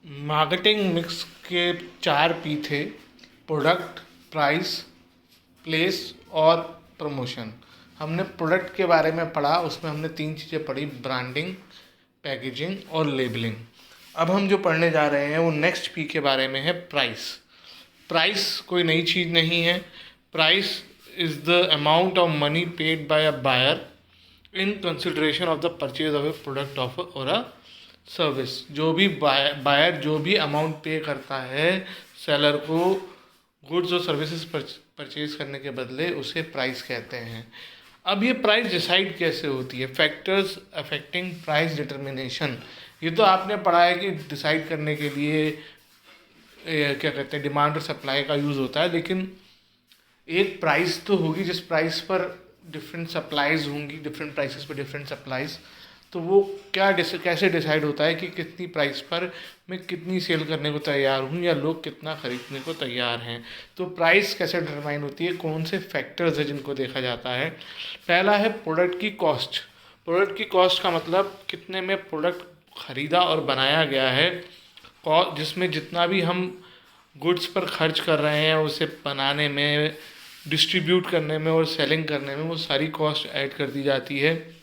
Marketing mix के 4 P थे: product, price, place और प्रमोशन। हमने प्रोडक्ट के बारे में पढ़ा, उसमें हमने 3 चीज़ें पढ़ी: ब्रांडिंग, पैकेजिंग और लेबलिंग। अब हम जो पढ़ने जा रहे हैं वो नेक्स्ट P के बारे में है: प्राइस। प्राइस कोई नई चीज़ नहीं है। Price is the amount of money paid by a buyer in consideration of the purchase of a product of और अ सर्विस। जो भी बायर जो भी अमाउंट पे करता है सेलर को गुड्स और सर्विसेज परचेज करने के बदले, उसे प्राइस कहते हैं। अब ये प्राइस डिसाइड कैसे होती है? Factors affecting price determination. ये तो आपने पढ़ा है कि डिसाइड करने के लिए क्या कहते हैं, डिमांड और सप्लाई का यूज़ होता है, लेकिन एक प्राइस तो होगी जिस प्राइस पर डिफरेंट सप्लाईज होंगी, डिफरेंट प्राइसेस पर डिफरेंट सप्लाईज। तो वो कैसे डिसाइड होता है कि कितनी प्राइस पर मैं कितनी सेल करने को तैयार हूँ या लोग कितना ख़रीदने को तैयार हैं। तो प्राइस कैसे डिटरमाइन होती है? कौन से फैक्टर्स हैं जिनको देखा जाता है? पहला है प्रोडक्ट की कॉस्ट। प्रोडक्ट की कॉस्ट का मतलब कितने में प्रोडक्ट ख़रीदा और बनाया गया है, जिसमें जितना भी हम गुड्स पर खर्च कर रहे हैं उसे बनाने में, डिस्ट्रीब्यूट करने में और सेलिंग करने में, वो सारी कॉस्ट ऐड कर दी जाती है।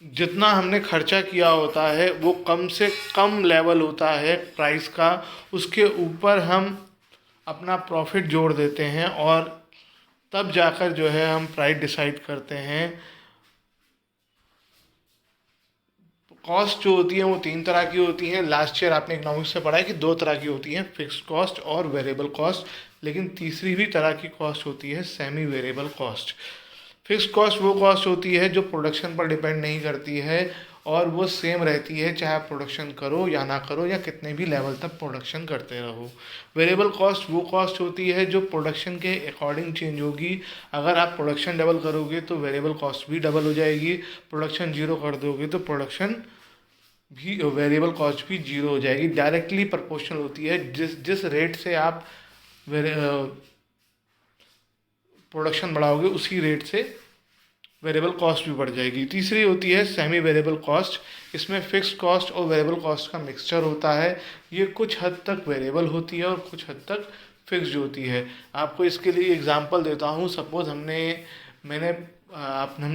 जितना हमने खर्चा किया होता है वो कम से कम लेवल होता है प्राइस का, उसके ऊपर हम अपना प्रॉफिट जोड़ देते हैं और तब जाकर जो है हम प्राइस डिसाइड करते हैं। कॉस्ट जो होती है वो 3 तरह की होती हैं। लास्ट ईयर आपने इकोनॉमिक्स से पढ़ा है कि 2 तरह की होती हैं: फिक्स्ड कॉस्ट और वेरिएबल कॉस्ट। लेकिन तीसरी भी तरह की कॉस्ट होती है, semi variable cost. Fixed cost वो कॉस्ट होती है जो प्रोडक्शन पर डिपेंड नहीं करती है और वो सेम रहती है चाहे आप प्रोडक्शन करो या ना करो या कितने भी लेवल तक प्रोडक्शन करते रहो। वेरिएबल कॉस्ट वो कॉस्ट होती है जो प्रोडक्शन के अकॉर्डिंग चेंज होगी। अगर आप प्रोडक्शन डबल करोगे तो वेरिएबल कॉस्ट भी डबल हो जाएगी, प्रोडक्शन जीरो कर दोगे तो प्रोडक्शन भी वेरिएबल कॉस्ट भी जीरो हो जाएगी। डायरेक्टली प्रोपोर्शनल होती है, जिस जिस रेट से आप प्रोडक्शन बढ़ाओगे उसी रेट से वेरिएबल कॉस्ट भी बढ़ जाएगी। तीसरी होती है सेमी वेरिएबल कॉस्ट। इसमें फिक्स्ड कॉस्ट और वेरिएबल कॉस्ट का मिक्सचर होता है। ये कुछ हद तक वेरिएबल होती है और कुछ हद तक फिक्स्ड होती है। आपको इसके लिए एग्जांपल देता हूँ। सपोज हमने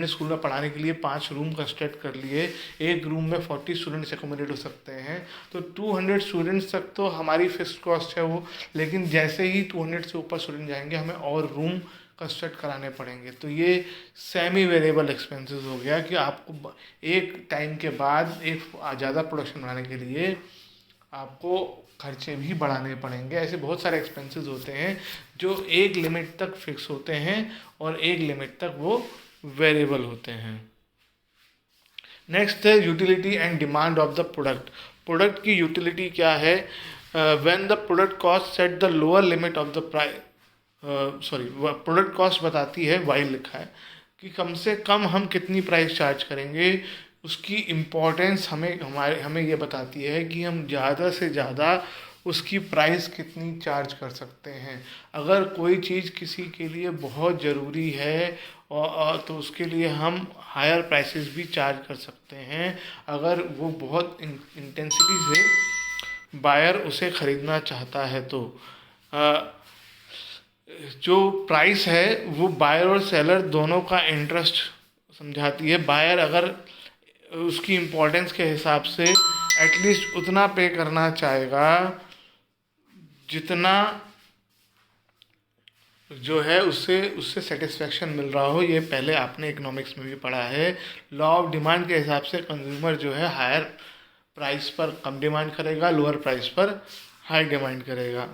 स्कूल में पढ़ाने के लिए 5 रूम कंस्ट्रक्ट कर लिए। एक रूम में 40 स्टूडेंट्स एकोमोडेट हो सकते हैं, तो 200 स्टूडेंट्स तक तो हमारी फिक्स्ड कॉस्ट है वो। लेकिन जैसे ही 200 से ऊपर स्टूडेंट जाएंगे हमें और रूम कंस्ट्रक्ट कराने पड़ेंगे। तो ये सेमी वेरिएबल एक्सपेंसेस हो गया कि आपको एक टाइम के बाद एक ज़्यादा प्रोडक्शन बनाने के लिए आपको खर्चे भी बढ़ाने पड़ेंगे। ऐसे बहुत सारे एक्सपेंसेस होते हैं जो एक लिमिट तक फिक्स होते हैं और एक लिमिट तक वो वेरिएबल होते हैं। नेक्स्ट है utility and demand of the product. Product की यूटिलिटी क्या है? When the product cost set the lower limit of the price, product cost बताती है, वाइल लिखा है कि कम से कम हम कितनी प्राइस चार्ज करेंगे। उसकी इम्पोर्टेंस हमें ये बताती है कि हम ज़्यादा से ज़्यादा उसकी प्राइस कितनी चार्ज कर सकते हैं। अगर कोई चीज़ किसी के लिए बहुत ज़रूरी है और तो उसके लिए हम हायर प्राइसेस भी चार्ज कर सकते हैं, अगर वो बहुत इंटेंसिटी से बायर उसे ख़रीदना चाहता है तो। जो प्राइस है वो बायर और सेलर दोनों का इंटरेस्ट समझाती है। बायर अगर उसकी इम्पोर्टेंस के हिसाब से एटलीस्ट उतना पे करना चाहेगा जितना जो है उससे सेटिस्फेक्शन मिल रहा हो। ये पहले आपने इकोनॉमिक्स में भी पढ़ा है। लॉ ऑफ डिमांड के हिसाब से कंज्यूमर जो है हायर प्राइस पर कम डिमांड करेगा, लोअर प्राइस पर हाई डिमांड करेगा।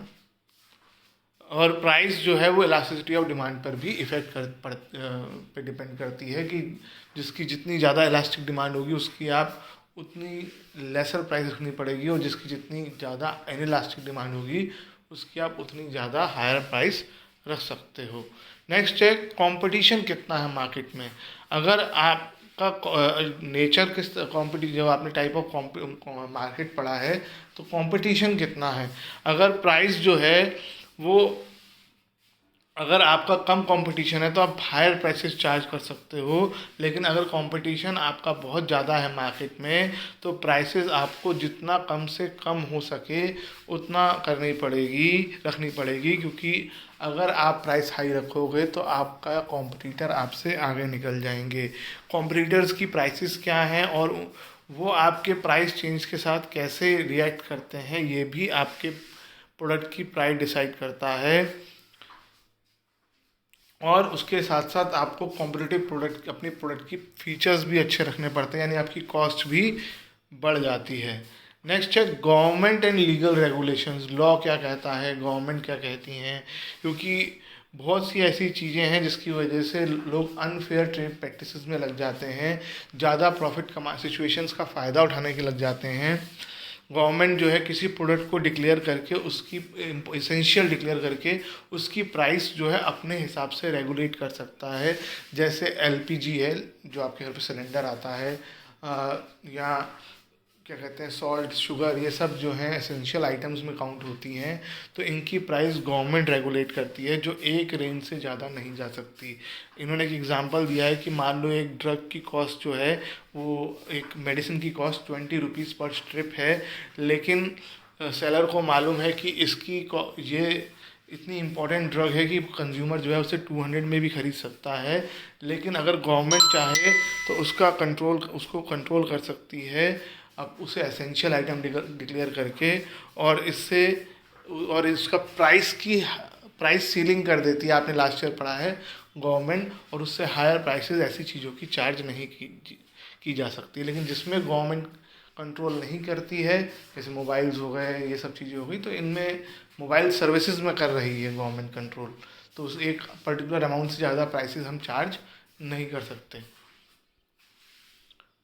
और प्राइस जो है वो इलास्टिसिटी ऑफ डिमांड पर भी पे डिपेंड करती है कि जिसकी जितनी ज़्यादा इलास्टिक डिमांड होगी उसकी आप उतनी लेसर प्राइस रखनी पड़ेगी, और जिसकी जितनी ज़्यादा इनइलास्टिक डिमांड होगी उसकी आप उतनी ज़्यादा हायर प्राइस रख सकते हो। नेक्स्ट है कंपटीशन कितना है मार्केट में। अगर आपका नेचर किस कॉम्पिटिशन, जब आपने टाइप ऑफ मार्केट पढ़ा है तो कंपटीशन कितना है। अगर प्राइस जो है वो अगर आपका कम कंपटीशन है तो आप हायर प्राइसेस चार्ज कर सकते हो, लेकिन अगर कंपटीशन आपका बहुत ज़्यादा है मार्केट में तो प्राइसेस आपको जितना कम से कम हो सके उतना रखनी पड़ेगी, क्योंकि अगर आप प्राइस हाई रखोगे तो आपका कॉम्पिटिटर आपसे आगे निकल जाएंगे। कॉम्पिटिटर्स की प्राइसेस क्या हैं और वो आपके प्राइस चेंज के साथ कैसे रिएक्ट करते हैं, ये भी आपके प्रोडक्ट की प्राइस डिसाइड करता है। और उसके साथ साथ आपको कॉम्पिटिटिव प्रोडक्ट, अपनी प्रोडक्ट की फीचर्स भी अच्छे रखने पड़ते हैं, यानी आपकी कॉस्ट भी बढ़ जाती है। नेक्स्ट है government and legal regulations. Law क्या कहता है, गवर्नमेंट क्या कहती हैं, क्योंकि बहुत सी ऐसी चीज़ें हैं जिसकी वजह से लोग अनफेयर ट्रेड प्रैक्टिसेस में लग जाते हैं, ज़्यादा प्रॉफिट कमा सिचुएशंस का फ़ायदा उठाने के लग जाते हैं। गवर्नमेंट जो है किसी प्रोडक्ट को डिक्लेयर करके, उसकी इसेंशियल डिक्लेयर करके उसकी प्राइस जो है अपने हिसाब से रेगुलेट कर सकता है। जैसे एलपीजी है जो आपके घर पे सिलेंडर आता है, या क्या कहते हैं सॉल्ट, शुगर, ये सब जो हैं एसेंशियल आइटम्स में काउंट होती हैं, तो इनकी प्राइस गवर्नमेंट रेगुलेट करती है, जो एक रेंज से ज़्यादा नहीं जा सकती। इन्होंने एक एग्जांपल दिया है कि मान लो एक ड्रग की कॉस्ट जो है, वो एक मेडिसिन की कॉस्ट 20 रुपीज़ पर स्ट्रिप है, लेकिन सेलर को मालूम है कि ये इतनी इम्पॉर्टेंट ड्रग है कि कंज्यूमर जो है उसे 200 में भी खरीद सकता है, लेकिन अगर गवर्नमेंट चाहे तो उसको कंट्रोल कर सकती है, अब उसे एसेंशियल आइटम डिक्लेयर करके, और इसका प्राइस सीलिंग कर देती है। आपने लास्ट ईयर पढ़ा है गवर्नमेंट, और उससे हायर प्राइसेस ऐसी चीज़ों की चार्ज नहीं की जा सकती। लेकिन जिसमें गवर्नमेंट कंट्रोल नहीं करती है, जैसे मोबाइल्स हो गए, ये सब चीज़ें हो गई, तो इनमें मोबाइल सर्विसेज में कर रही है गवर्नमेंट कंट्रोल, तो उस एक पर्टिकुलर अमाउंट से ज़्यादा प्राइसेस हम चार्ज नहीं कर सकते।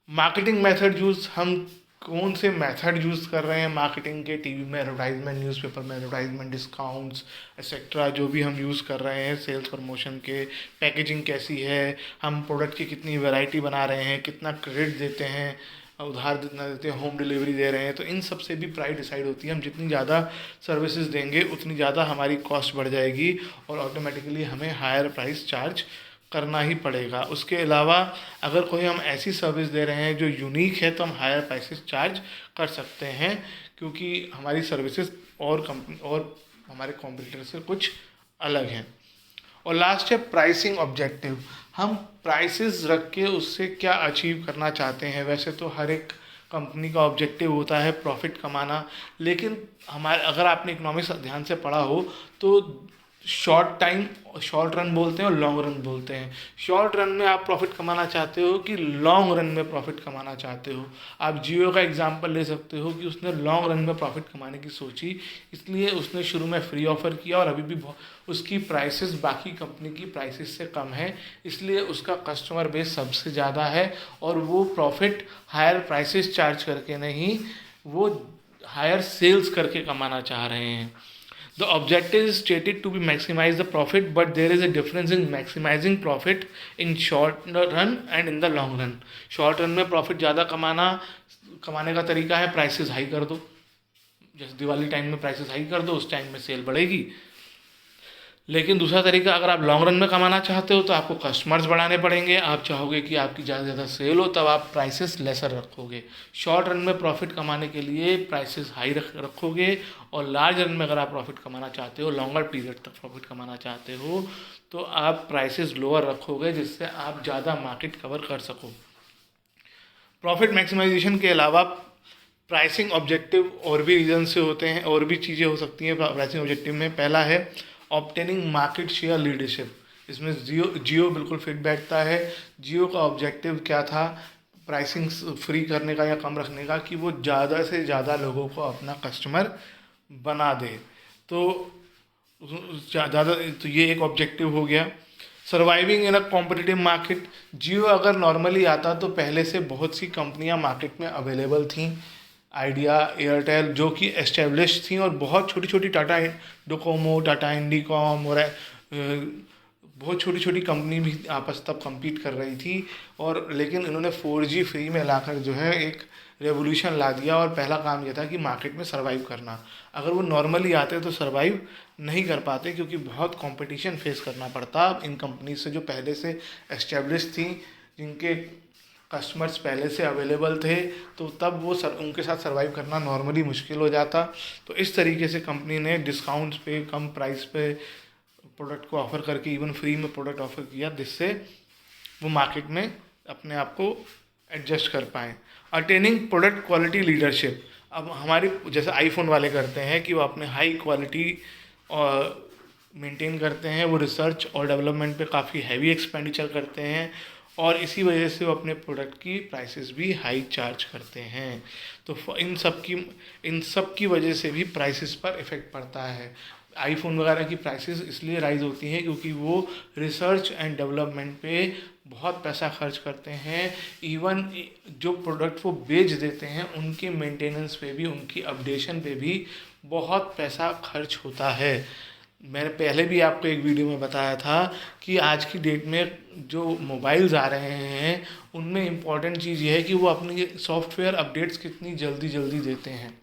मार्केटिंग मेथड यूज़, हम कौन से मेथड यूज़ कर रहे हैं मार्केटिंग के, टीवी में एडवर्टाइजमेंट, न्यूज़पेपर में एडवर्टाइजमेंट, डिस्काउंट्स एक्सेट्रा जो भी हम यूज़ कर रहे हैं सेल्स प्रमोशन के, पैकेजिंग कैसी है, हम प्रोडक्ट की कितनी वैरायटी बना रहे हैं, कितना क्रेडिट देते हैं, उधार जितना देते हैं, होम डिलीवरी दे रहे हैं, तो इन सब से भी प्राइस डिसाइड होती है। हम जितनी ज़्यादा सर्विसेज देंगे उतनी ज़्यादा हमारी कॉस्ट बढ़ जाएगी और ऑटोमेटिकली हमें हायर प्राइस चार्ज करना ही पड़ेगा। उसके अलावा अगर कोई हम ऐसी सर्विस दे रहे हैं जो यूनिक है तो हम हायर प्राइसेस चार्ज कर सकते हैं, क्योंकि हमारी सर्विसेज और हमारे कॉम्पिटिटर से कुछ अलग हैं। और लास्ट है प्राइसिंग ऑब्जेक्टिव। हम प्राइसेस रख के उससे क्या अचीव करना चाहते हैं। वैसे तो हर एक कंपनी का ऑब्जेक्टिव होता है प्रॉफिट कमाना, लेकिन अगर आपने इकोनॉमिक्स ध्यान से पढ़ा हो तो शॉर्ट रन बोलते हैं और लॉन्ग रन बोलते हैं। शॉर्ट रन में आप प्रॉफिट कमाना चाहते हो कि लॉन्ग रन में प्रॉफिट कमाना चाहते हो। आप जियो का एग्जांपल ले सकते हो कि उसने लॉन्ग रन में प्रॉफिट कमाने की सोची, इसलिए उसने शुरू में फ्री ऑफर किया और अभी भी उसकी प्राइसेस बाकी कंपनी की प्राइसेस से कम है, इसलिए उसका कस्टमर बेस सबसे ज़्यादा है और वो प्रॉफिट हायर प्राइसेस चार्ज करके नहीं, वो हायर सेल्स करके कमाना चाह रहे हैं। The objective is stated to be maximize the profit, but there is a difference in maximizing profit in short run and in the long run. Short run में profit ज़्यादा कमाने का तरीका है प्राइसेस हाई कर दो, जैसे दिवाली टाइम में प्राइसेस हाई कर दो, उस टाइम में सेल बढ़ेगी। लेकिन दूसरा तरीका, अगर आप लॉन्ग रन में कमाना चाहते हो तो आपको कस्टमर्स बढ़ाने पड़ेंगे, आप चाहोगे कि आपकी ज़्यादा से ज़्यादा सेल हो, तब आप प्राइसेस लेसर रखोगे। शॉर्ट रन में प्रॉफिट कमाने के लिए प्राइसेस हाई रखोगे, और लार्ज रन में अगर आप प्रॉफिट कमाना चाहते हो, लॉन्गर पीरियड तक प्रॉफिट कमाना चाहते हो, तो आप प्राइसेस लोअर रखोगे, जिससे आप ज़्यादा मार्केट कवर कर सको। प्रॉफिट मैक्सिमाइजेशन के अलावा प्राइसिंग ऑब्जेक्टिव और भी रीज़न से होते हैं, और भी चीज़ें हो सकती हैं प्राइसिंग ऑब्जेक्टिव में। पहला है ऑब्टेनिंग मार्केट शेयर लीडरशिप। इसमें जियो बिल्कुल फिट बैठता है। जियो का ऑब्जेक्टिव क्या था प्राइसिंग फ्री करने का या कम रखने का, कि वो ज़्यादा से ज़्यादा लोगों को अपना कस्टमर बना दे। तो ये एक ऑब्जेक्टिव हो गया। Surviving in a competitive market. Jio अगर नॉर्मली आता तो पहले से बहुत सी कंपनियां मार्केट में अवेलेबल थीं, आइडिया, एयरटेल, जो कि एस्टेब्लिश थी, और बहुत छोटी छोटी टाटा डोकोमो, टाटा इंडिकॉम और बहुत छोटी छोटी कंपनी भी आपस तब compete कर रही थी। और लेकिन इन्होंने 4G फ्री में लाकर जो है एक रेवोल्यूशन ला दिया और पहला काम ये था कि मार्केट में सर्वाइव करना। अगर वो नॉर्मली आते तो सर्वाइव नहीं कर पाते, क्योंकि बहुत कंपटीशन फेस करना पड़ता इन कंपनी से जो पहले से एस्टेब्लिश थी, जिनके कस्टमर्स पहले से अवेलेबल थे, तो तब वो उनके साथ सर्वाइव करना नॉर्मली मुश्किल हो जाता। तो इस तरीके से कंपनी ने डिस्काउंट्स पे, कम प्राइस पे प्रोडक्ट को ऑफ़र करके इवन फ्री में प्रोडक्ट ऑफ़र किया, जिससे वो मार्केट में अपने आप को एडजस्ट कर पाएँ। अटेनिंग प्रोडक्ट क्वालिटी लीडरशिप, अब हमारी जैसे आईफोन वाले करते हैं कि वो अपने हाई क्वालिटी और मेंटेन करते हैं, वो रिसर्च और डेवलपमेंट पे काफ़ी हैवी एक्सपेंडिचर करते हैं, और इसी वजह से वो अपने प्रोडक्ट की प्राइसेस भी हाई चार्ज करते हैं। तो इन सब की वजह से भी प्राइसेस पर इफ़ेक्ट पड़ता है। आईफोन वगैरह की प्राइसेस इसलिए राइज़ होती हैं क्योंकि वो रिसर्च एंड डेवलपमेंट पे बहुत पैसा खर्च करते हैं। इवन जो प्रोडक्ट वो बेच देते हैं उनके मेंटेनेंस पे भी, उनकी अपडेशन पे भी बहुत पैसा खर्च होता है। मैंने पहले भी आपको एक वीडियो में बताया था कि आज की डेट में जो मोबाइल्स आ रहे हैं उनमें इम्पॉर्टेंट चीज़ ये है कि वो अपनी सॉफ्टवेयर अपडेट्स कितनी जल्दी जल्दी देते हैं।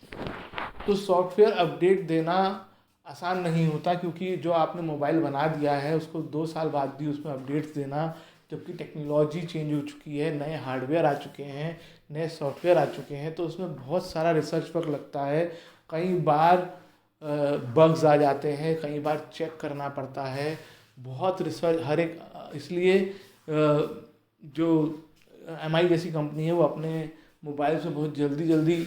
तो सॉफ्टवेयर अपडेट देना आसान नहीं होता, क्योंकि जो आपने मोबाइल बना दिया है उसको 2 साल बाद भी उसमें अपडेट्स देना, जबकि टेक्नोलॉजी चेंज हो चुकी है, नए हार्डवेयर आ चुके हैं, नए सॉफ्टवेयर आ चुके हैं, तो उसमें बहुत सारा रिसर्च वर्क लगता है। कई बार बग्स आ जाते हैं, कई बार चेक करना पड़ता है, बहुत रिसर्च हर एक, इसलिए जो MI जैसी कंपनी है वो अपने मोबाइल से बहुत जल्दी जल्दी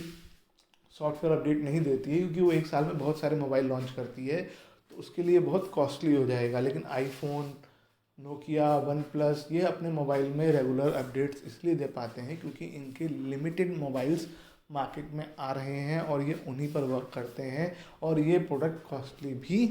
सॉफ्टवेयर अपडेट नहीं देती है, क्योंकि वो एक साल में बहुत सारे मोबाइल लॉन्च करती है, तो उसके लिए बहुत कॉस्टली हो जाएगा। लेकिन आईफोन, नोकिया, वन प्लस ये अपने मोबाइल में रेगुलर अपडेट्स इसलिए दे पाते हैं क्योंकि इनके लिमिटेड मोबाइल्स मार्केट में आ रहे हैं और ये उन्हीं पर वर्क करते हैं, और ये प्रोडक्ट कॉस्टली भी